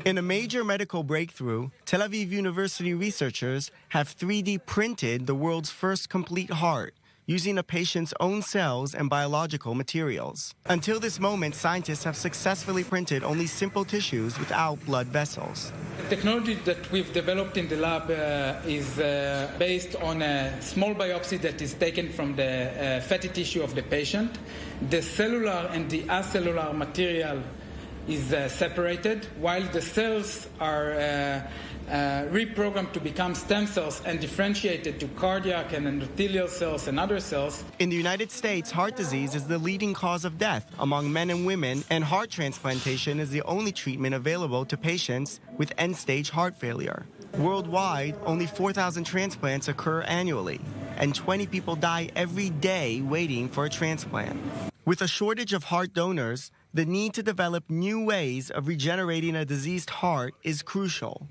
In a major medical breakthrough, Tel Aviv University researchers have 3D printed the world's first complete heart, using a patient's own cells and biological materials. Until this moment, scientists have successfully printed only simple tissues without blood vessels. The technology that we've developed in the lab is based on a small biopsy that is taken from the fatty tissue of the patient. The cellular and the acellular material is separated, while the cells are reprogrammed to become stem cells and differentiated to cardiac and endothelial cells and other cells. In the United States, heart disease is the leading cause of death among men and women, and heart transplantation is the only treatment available to patients with end-stage heart failure. Worldwide, only 4,000 transplants occur annually, and 20 people die every day waiting for a transplant. With a shortage of heart donors, the need to develop new ways of regenerating a diseased heart is crucial.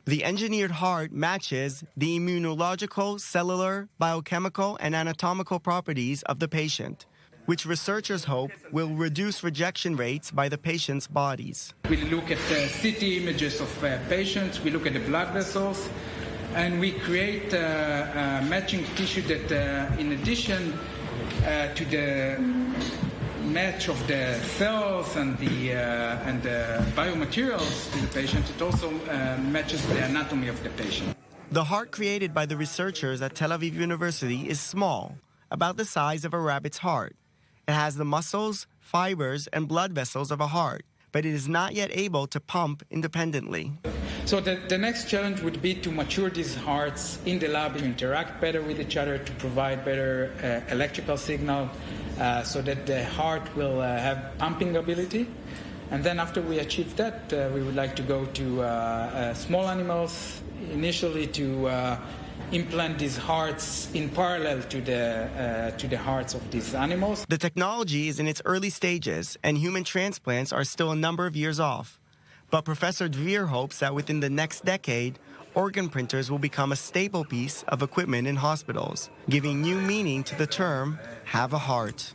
The engineered heart matches the immunological, cellular, biochemical, and anatomical properties of the patient, which researchers hope will reduce rejection rates by the patient's bodies. We look at CT images of patients, we look at the blood vessels, and we create matching tissue that, in addition to the match of the cells and the biomaterials to the patient, it also matches the anatomy of the patient. The heart created by the researchers at Tel Aviv University is small, about the size of a rabbit's heart. It has the muscles, fibers, and blood vessels of a heart, but it is not yet able to pump independently. So the next challenge would be to mature these hearts in the lab, to interact better with each other, to provide better electrical signal, so that the heart will have pumping ability. And then after we achieve that, we would like to go to small animals, initially to implant these hearts in parallel to the hearts of these animals. The technology is in its early stages, and human transplants are still a number of years off. But Professor Dvir hopes that within the next decade, organ printers will become a staple piece of equipment in hospitals, giving new meaning to the term, have a heart.